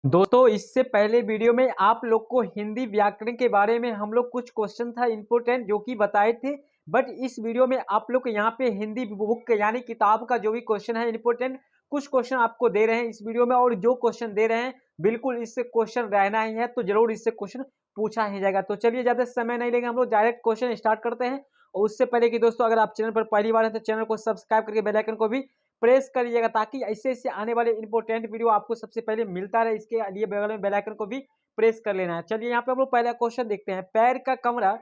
दोस्तों इससे पहले वीडियो में आप लोग को हिंदी व्याकरण के बारे में हम लोग कुछ क्वेश्चन था इम्पोर्टेंट जो कि बताए थे। बट इस वीडियो में आप लोग को यहाँ पे हिंदी बुक यानी किताब का जो भी क्वेश्चन है इम्पोर्टेंट कुछ क्वेश्चन आपको दे रहे हैं इस वीडियो में। और जो क्वेश्चन दे रहे हैं बिल्कुल इससे क्वेश्चन रहना ही है, तो जरूर इससे क्वेश्चन पूछा ही जाएगा। तो चलिए ज्यादा समय नहीं लेंगे, हम लोग डायरेक्ट क्वेश्चन स्टार्ट करते हैं। और उससे पहले कि दोस्तों अगर आप चैनल पर पहली बार है तो चैनल को सब्सक्राइब करके बेल आइकन को भी प्रेस करिएगा ताकि ऐसे ऐसे आने वाले इंपॉर्टेंट वीडियो आपको सबसे पहले मिलता रहे। इसके लिए बगल में बेल आइकन को भी प्रेस कर लेना है। चलिए यहाँ पे हम लोग पहला क्वेश्चन देखते हैं। पैर का कमरा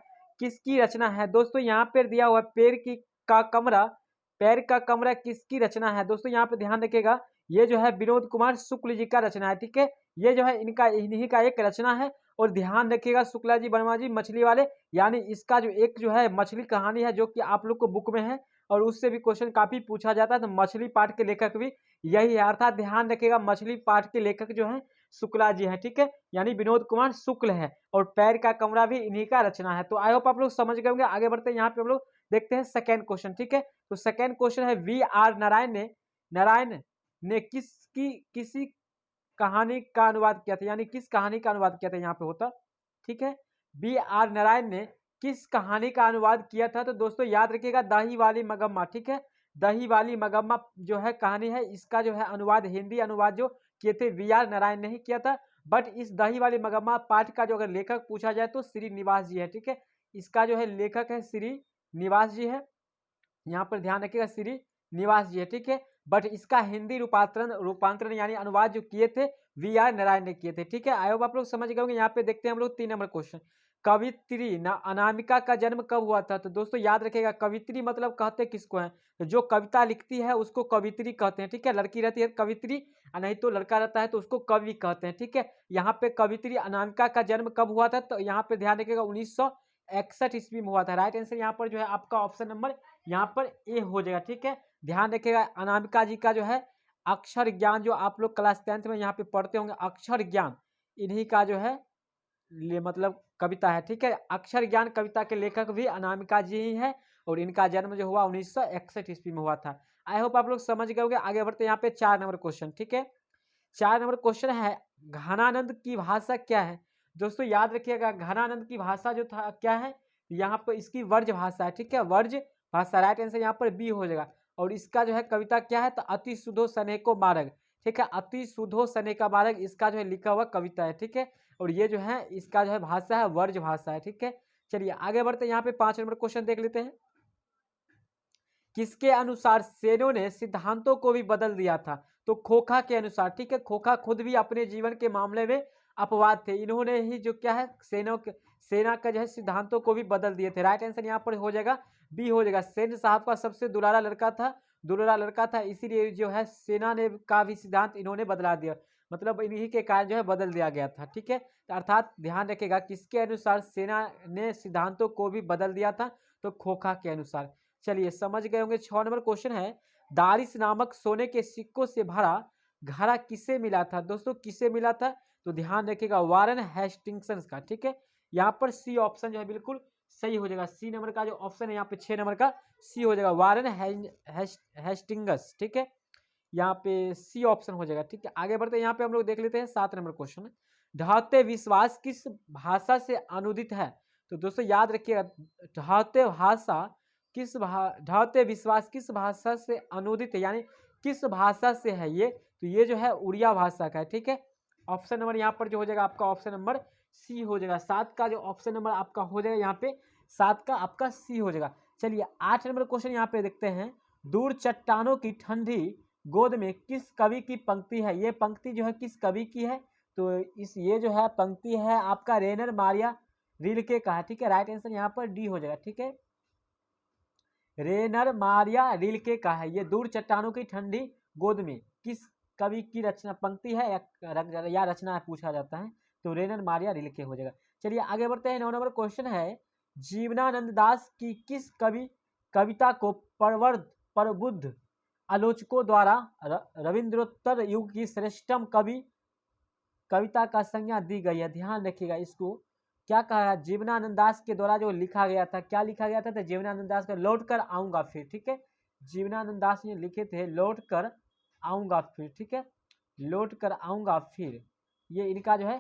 किसकी रचना है? दोस्तों यहाँ पे दिया हुआ है पैर की का कमरा, पैर का कमरा किसकी रचना है? दोस्तों यहाँ पे ध्यान रखिएगा, ये जो है विनोद कुमार शुक्ल जी का रचना है। ठीक है, ये जो है इनका इन्हीं का एक रचना है। और ध्यान रखिएगा शुक्ला जी वर्मा जी मछली वाले, यानी इसका जो एक जो है मछली कहानी है जो कि आप लोग को बुक में है और उससे भी क्वेश्चन काफी पूछा जाता है। तो मछली पाठ के लेखक भी यही है, अर्थात ध्यान रखिएगा मछली पाठ के लेखक जो है शुक्ला जी है। ठीक है, यानी विनोद कुमार शुक्ल है और पैर का कमरा भी इन्हीं का रचना है। तो आई होप आप लोग समझ गए होंगे। आगे बढ़ते हैं, यहाँ पे हम लोग देखते हैं सेकेंड क्वेश्चन। ठीक है, तो सेकेंड क्वेश्चन है V.R. नारायण ने किसी कहानी का अनुवाद किया था, यानी किस कहानी का अनुवाद किया था यहाँ पे होता। ठीक है, V.R. नारायण ने किस कहानी का अनुवाद किया था? तो दोस्तों याद रखिएगा दही वाली मगम्मा। ठीक है, दही वाली मगम्मा जो है कहानी है, इसका जो है अनुवाद हिंदी अनुवाद जो किए थे V.R. नारायण ने ही किया था। बट इस दही वाली मगम्मा पाठ का जो अगर लेखक पूछा जाए तो श्रीनिवास जी है। ठीक है, इसका जो है लेखक है श्रीनिवास जी है, यहाँ पर ध्यान रखिएगा श्रीनिवास जी है। ठीक है, बट इसका हिंदी रूपांतरण यानी अनुवाद जो किए थे V.R. नारायण ने किए थे। ठीक है, आई होप आप लोग समझ गए होंगे। यहाँ पे देखते हैं हम लोग 3 नंबर क्वेश्चन। कवित्री अनामिका का जन्म कब हुआ था? तो दोस्तों याद रखिएगा कवित्री मतलब कहते किसको है? तो जो कविता लिखती है उसको कवित्री कहते हैं। ठीक है, लड़की रहती है कवित्री, नहीं तो लड़का रहता है तो उसको कवि कहते हैं। ठीक है, यहाँ पे कवित्री अनामिका का जन्म कब हुआ था? तो यहाँ पे ध्यान रखिएगा 1961 ईस्वी में हुआ था। राइट आंसर यहाँ पर जो है आपका ऑप्शन नंबर यहाँ पर ए हो जाएगा। ठीक है, ध्यान रखिएगा अनामिका जी का जो है अक्षर ज्ञान जो आप लोग क्लास 10th में यहाँ पे पढ़ते होंगे, अक्षर ज्ञान इन्हीं का जो है मतलब कविता है। ठीक है, अक्षर ज्ञान कविता के लेखक भी अनामिका जी ही है और इनका जन्म जो हुआ 1961 ईस्वी में हुआ था। आई होप आप लोग समझ गए होंगे। आगे बढ़ते हैं यहाँ पे 4 नंबर क्वेश्चन। ठीक है, 4 नंबर क्वेश्चन है घनानंद की भाषा क्या है? दोस्तों याद रखिएगा घनानंद की भाषा जो था क्या है, यहाँ पर इसकी वर्ज भाषा है। ठीक है, वर्ज भाषा। राइट आंसर यहाँ पर बी हो जाएगा। और इसका जो है कविता क्या है? तो अति सुधो सनेको मार्ग। ठीक है, अति सुधो सने का मार्ग इसका जो है लिखा हुआ कविता है। ठीक है, और ये जो है इसका जो है भाषा है वर्ज भाषा है। ठीक है, चलिए आगे बढ़ते हैं, यहाँ पे 5 नंबर क्वेश्चन देख लेते हैं। किसके अनुसार सेनों ने सिद्धांतों को भी बदल दिया था? तो खोखा के अनुसार। ठीक है, खोखा खुद भी अपने जीवन के मामले में अपवाद थे, इन्होंने ही जो क्या है सेना का जो है सिद्धांतों को भी बदल दिए थे। राइट आंसर यहाँ पर हो जाएगा बी हो जाएगा। सेन साहब का सबसे दुलारा लड़का था, इसीलिए जो है सेना ने का भी सिद्धांत इन्होंने बदला दिया, मतलब इन्हीं के कारण जो है बदल दिया गया था। ठीक है, तो अर्थात ध्यान रखेगा किसके अनुसार सेना ने सिद्धांतों को भी बदल दिया था? तो खोखा के अनुसार। चलिए समझ गए होंगे। 6 नंबर क्वेश्चन है दारिस नामक सोने के सिक्कों से भरा घड़ा किसे मिला था? दोस्तों किसे मिला था? तो ध्यान रखिएगा वारन हेस्टिंग्स का। ठीक है, यहाँ पर सी ऑप्शन जो है बिल्कुल सही हो जाएगा। सी नंबर का जो ऑप्शन है यहाँ पे 6 नंबर का सी हो जाएगा, वारन हेस्टिंग्स। ठीक है, यहाँ पे सी ऑप्शन हो जाएगा। ठीक है, आगे बढ़ते हैं, यहाँ पे हम लोग देख लेते हैं 7 नंबर क्वेश्चन। ढहते विश्वास किस भाषा से अनुदित है? तो दोस्तों याद रखिएगा ढहते विश्वास किस भाषा से अनुदित है, यानी किस भाषा से है ये? तो ये जो है उड़िया भाषा का है। ठीक है, ऑप्शन नंबर यहाँ पर जो हो जाएगा आपका ऑप्शन नंबर सी हो जाएगा। 7 का जो ऑप्शन नंबर आपका हो जाएगा यहाँ पे 7 का आपका सी हो जाएगा। चलिए 8 नंबर क्वेश्चन यहाँ पे देखते हैं। दूर चट्टानों की ठंडी गोद में किस कवि की पंक्ति है? ये पंक्ति जो है किस कवि की है? तो ये जो है पंक्ति है आपका रेनर मारिया रिल्के का है। ठीक है, राइट आंसर यहाँ पर डी हो जाएगा। ठीक है, रेनर मारिया रिल्के का है। ये दूर चट्टानों की ठंडी गोद में किस कवि की रचना पंक्ति है या रचना है पूछा जाता है, तो रेनर मारिया रिल्के हो जाएगा। चलिए आगे बढ़ते हैं। 9 नंबर क्वेश्चन है जीवनानंद दास की किस कविता को प्रबुद्ध आलोचकों द्वारा रविंद्रोत्तर युग की श्रेष्ठतम कविता का संज्ञा दी गई है? ध्यान रखिएगा इसको क्या कहा है, जीवनानंद दास के द्वारा जो लिखा गया था, क्या लिखा गया था? तो जीवनानंद दास का लौट कर आऊंगा फिर। ठीक है, जीवनानंद दास ने लिखे थे लौट कर आऊंगा फिर। ठीक है, लौट कर आऊंगा फिर ये इनका जो है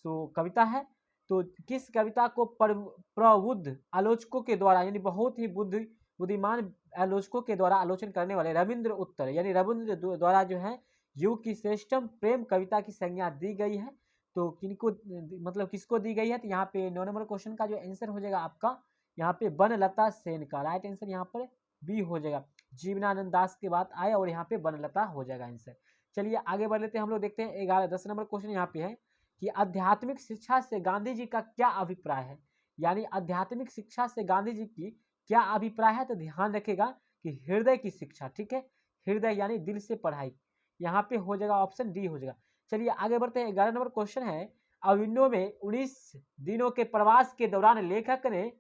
सो कविता है। तो किस कविता को प्रबुद्ध आलोचकों के द्वारा यानी बहुत ही बुद्धिमान आलोचकों के द्वारा आलोचना करने वाले रविंद्र उत्तर यानी रविंद्र द्वारा जो है युग की श्रेष्ठतम प्रेम कविता की संज्ञा दी गई है। तो किनको मतलब किसको दी गई है? तो यहाँ पे 9 नंबर क्वेश्चन का जो आंसर हो जाएगा आपका यहाँ पे बनलता सेन का राइट आंसर यहाँ पर बी हो जाएगा। जीवनानंद दास के बाद आए और यहाँ पे बनलता हो जाएगा आंसर। चलिए आगे बढ़ लेते हैं हम लोग, देखते हैं 10 नंबर क्वेश्चन यहाँ पे है कि आध्यात्मिक शिक्षा से गांधी जी का क्या अभिप्राय है। यानी आध्यात्मिक शिक्षा से गांधी जी की क्या अभिप्राय है? तो ध्यान रखेगा कि हृदय की शिक्षा, ठीक है, हृदय यानी दिल से पढ़ाई, यहाँ पे हो जाएगा ऑप्शन डी हो जाएगा। चलिए आगे बढ़ते हैं। 11 नंबर क्वेश्चन है अविन्यो में 19 दिनों के प्रवास के दौरान लेखक ने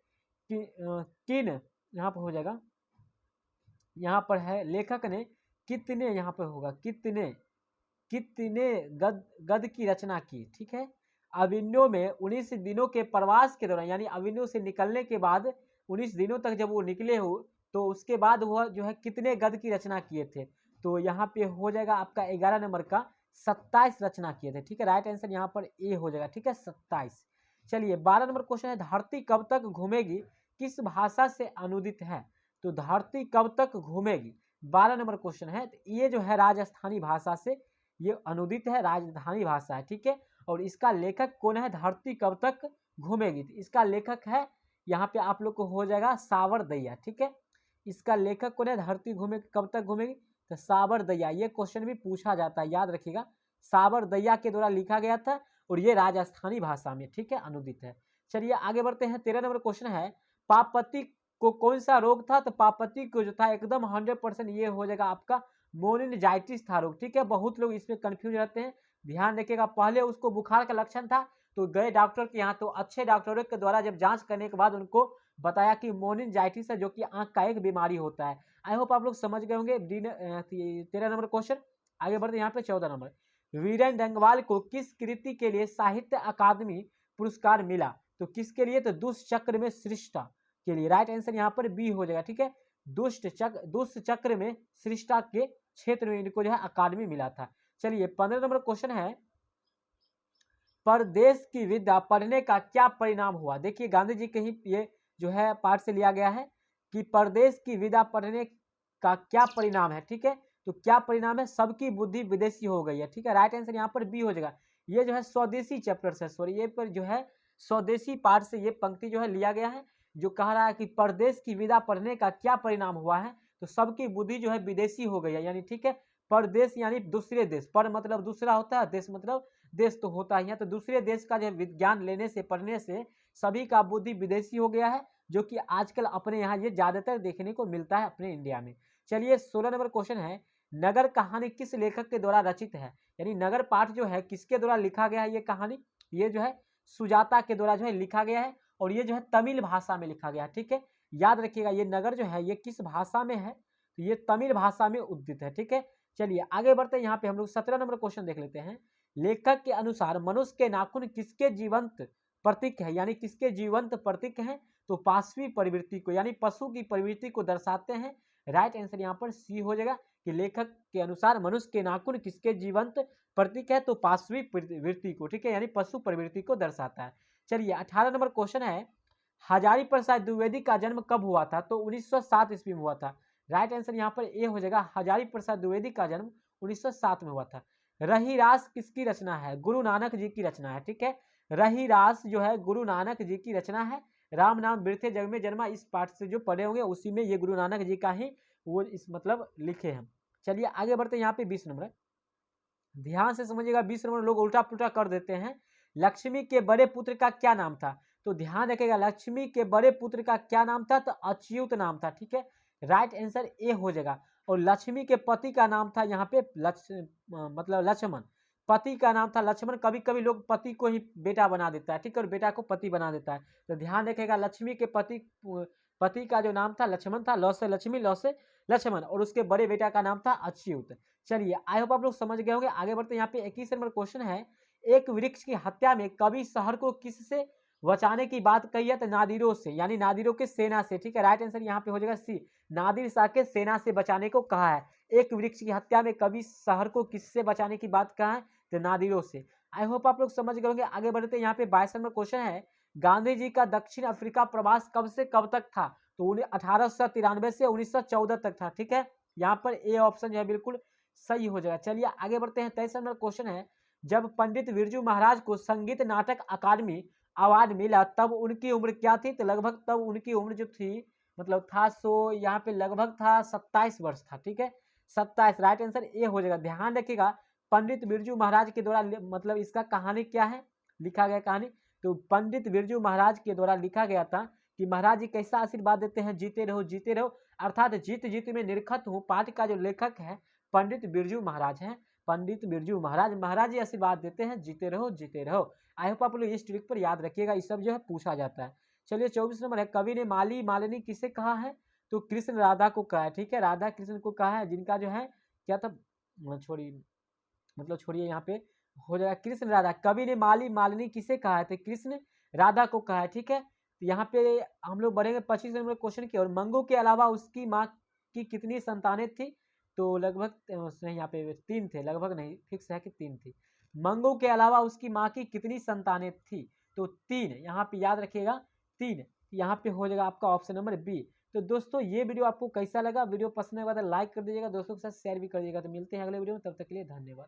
किन यहाँ पर हो जाएगा, यहाँ पर है लेखक ने कितने, यहाँ पर होगा कितने गद की रचना की, ठीक है। अविन्यो में 19 दिनों के प्रवास के दौरान यानी अविन्यो से निकलने के बाद 19 दिनों तक जब वो निकले हो तो उसके बाद वह जो है कितने गद की रचना किए थे? तो यहाँ पे हो जाएगा आपका 11 नंबर का 27 रचना किए थे, ठीक है। राइट आंसर यहाँ पर ए हो जाएगा, ठीक है, 27। चलिए 12 नंबर क्वेश्चन है धरती कब तक घूमेगी किस भाषा से अनुदित है? तो धरती कब तक घूमेगी 12 नंबर क्वेश्चन है। तो ये जो है राजस्थानी भाषा से ये अनुदित है, राजधानी भाषा है, ठीक है। और इसका लेखक कौन है? धरती कब तक घूमेगी, तो इसका लेखक है यहाँ पे आप लोग को हो जाएगा सावरदैया, ठीक है। इसका लेखक कौन है? धरती घूमे कब तक घूमेगी, तो सावरदैया। ये क्वेश्चन भी पूछा जाता है, याद रखिएगा, सावरदैया के द्वारा लिखा गया था और ये राजस्थानी भाषा में, ठीक है, अनुदित है। चलिए आगे बढ़ते हैं। 13 नंबर क्वेश्चन है पापति को कौन सा रोग था? तो पापति को जो था एकदम 100% ये हो जाएगा आपका मोनिनजाइटिस था रोग, ठीक है। बहुत लोग इसमें कंफ्यूज रहते हैं, ध्यान रखिएगा। पहले उसको बुखार का लक्षण था तो गए डॉक्टर के यहाँ, तो अच्छे डॉक्टरों के द्वारा जब जांच करने के बाद उनको बताया कि मोनिनजाइटिस है जो कि आंख का एक बीमारी होता है। आई होप आप लोग समझ गए होंगे 13 नंबर क्वेश्चन। आगे बढ़ते यहाँ पे 14 नंबर वीरेन डंगवाल को किस कृति के लिए साहित्य अकादमी पुरस्कार मिला? तो किसके लिए? तो दुष्ट चक्र में सृष्टा के लिए। राइट आंसर यहाँ पर बी हो जाएगा, ठीक है। दुष्ट चक्र में सृष्टा के क्षेत्र में इनको जो है अकादमी मिला था। चलिए 15 नंबर क्वेश्चन है परदेश की विद्या पढ़ने का क्या परिणाम हुआ? देखिए गांधी जी के ही ये जो है पाठ से लिया गया है कि परदेश की विद्या पढ़ने का क्या परिणाम है, ठीक है। तो क्या परिणाम है? सबकी बुद्धि विदेशी हो गई है, ठीक है। राइट आंसर यहाँ पर बी हो जाएगा। ये जो है स्वदेशी चैप्टर से, सॉरी ये पर जो है स्वदेशी पाठ से ये पंक्ति जो है लिया गया है, जो कह रहा है कि परदेश की विद्या पढ़ने का क्या परिणाम हुआ है? तो सबकी बुद्धि जो है विदेशी हो गई है, यानी ठीक है। परदेश यानी दूसरे देश, पर मतलब दूसरा होता है, देश मतलब देश तो होता ही है। तो दूसरे देश का जो विज्ञान लेने से पढ़ने से सभी का बुद्धि विदेशी हो गया है, जो कि आजकल अपने यहाँ ये ज्यादातर देखने को मिलता है अपने इंडिया में। चलिए 16 नंबर क्वेश्चन है नगर कहानी किस लेखक के द्वारा रचित है? यानी नगर पाठ जो है किसके द्वारा लिखा गया है? ये कहानी ये जो है सुजाता के द्वारा जो है लिखा गया है और ये जो है तमिल भाषा में लिखा गया है, ठीक है। याद रखिएगा ये नगर जो है ये किस भाषा में है? तो ये तमिल भाषा में उद्दित है, ठीक है। चलिए आगे बढ़ते हैं। यहाँ पे हम लोग 17 नंबर क्वेश्चन देख लेते हैं। लेखक के अनुसार मनुष्य के नाखून किसके जीवंत प्रतीक है? यानी किसके जीवंत प्रतीक हैं? तो पाशवी प्रवृत्ति को यानी पशु की प्रवृत्ति को दर्शाते हैं। राइट आंसर यहाँ पर सी हो जाएगा कि लेखक के अनुसार मनुष्य के नाखून किसके जीवंत प्रतीक है? तो पाशवी प्रवृत्ति को, ठीक है, यानी पशु प्रवृत्ति को दर्शाता है। चलिए 18 नंबर क्वेश्चन है हजारी प्रसाद द्विवेदी का जन्म कब हुआ था? तो 1907 ईस्वी में हुआ था। राइट आंसर यहाँ पर ए हो जाएगा, हजारी प्रसाद द्विवेदी का जन्म 1907 में हुआ था। रहीरास किसकी रचना है? गुरु नानक जी की रचना है, ठीक है। रहीरास जो है गुरु नानक जी की रचना है। राम नाम बिरथे जग में जन्मा, इस पाठ से जो पढ़े होंगे उसी में ये गुरु नानक जी का ही वो इस मतलब लिखे हैं। चलिए आगे बढ़ते हैं। यहाँ पे 20 नंबर ध्यान से समझिएगा, 20 नंबर लोग उल्टा पुल्टा कर देते हैं। लक्ष्मी के बड़े पुत्र का क्या नाम था? तो ध्यान रखिएगा लक्ष्मी के बड़े पुत्र का क्या नाम था? तो अच्युत नाम था, ठीक है। राइट आंसर ए हो जाएगा। और लक्ष्मी के पति का नाम था यहाँ पे मतलब लक्ष्मण, पति का नाम था लक्ष्मण। कभी कभी लोग पति को ही बेटा बना देता है, ठीक है, और बेटा को पति बना देता है। तो ध्यान रखिएगा लक्ष्मी के पति का जो नाम था लक्ष्मण था, लौ से लक्ष्मी लौ से लक्ष्मण, और उसके बड़े बेटा का नाम था अच्युत। चलिए आई होप आप लोग समझ गए होंगे। आगे बढ़ते हैं। यहाँ पे 21 नंबर क्वेश्चन है एक वृक्ष की हत्या में कवि शहर को किससे बचाने की बात कही है? तो नादिरों से, यानी नादिरों के सेना से, ठीक है। राइट आंसर यहाँ पे हो जाएगा सी, नादिर शाह के सेना से बचाने को कहा है। एक वृक्ष की हत्या में कवि शहर को किससे बचाने की बात कहा है? तो नादिरों से। आई होप आप लोग समझ गए होंगे। आगे बढ़ते हैं, यहाँ पे 22 नंबर क्वेश्चन है, गांधी जी का दक्षिण अफ्रीका प्रवास कब से कब तक था? तो 1893 से 1914 तक था। ठीक है, यहाँ पर ए ऑप्शन जो है बिल्कुल सही हो जाएगा। चलिए आगे बढ़ते हैं, 23 नंबर क्वेश्चन है, जब पंडित बिरजू महाराज को संगीत नाटक अकादमी अवार्ड मिला तब उनकी उम्र क्या थी? तो लगभग तब उनकी उम्र जो थी मतलब था सो यहाँ पे लगभग था 27 वर्ष था। ठीक है, 27, राइट आंसर ए हो जाएगा। ध्यान रखिएगा, पंडित बिरजू महाराज के द्वारा मतलब इसका कहानी क्या है, लिखा गया कहानी, तो पंडित बिरजू महाराज के द्वारा लिखा गया था कि महाराज जी कैसा आशीर्वाद देते हैं, जीते रहो जीते रहो, अर्थात जीत जीत में निरखत हूँ। पाठ का जो लेखक है पंडित बिरजू महाराज हैं, पंडित बिरजू महाराज, महाराज जी आशीर्वाद देते हैं जीते रहो जीते रहो। आई होप आप लोग इस ट्रिक पर याद रखिएगा, इस सब जो है पूछा जाता है। चलिए 24 नंबर है, कवि ने माली मालिनी किसे कहा है? तो कृष्ण राधा को कहा है। ठीक है, राधा कृष्ण को कहा है, जिनका जो है क्या था, छोड़िए मतलब छोड़िए, यहाँ पे हो जाएगा कृष्ण राधा। कवि ने माली मालिनी किसे कहा है? तो कृष्ण राधा को कहा है। ठीक है, तो यहाँ पे हम लोग बढ़ेंगे 25 नंबर क्वेश्चन की ओर, मंगू के अलावा उसकी माँ की कितनी संतानें थी? तो लगभग नहीं, यहाँ पे 3 थे, लगभग नहीं, फिक्स है कि 3 थी। मंगू के अलावा उसकी माँ की कितनी संतानें थी? तो 3, यहाँ पे याद रखिएगा 3, यहाँ पे हो जाएगा आपका ऑप्शन नंबर बी। तो दोस्तों ये वीडियो आपको कैसा लगा? वीडियो पसंद आएगा तो लाइक कर दीजिएगा, दोस्तों के साथ शेयर भी कर दीजिएगा। तो मिलते हैं अगले वीडियो में, तब तक के लिए धन्यवाद।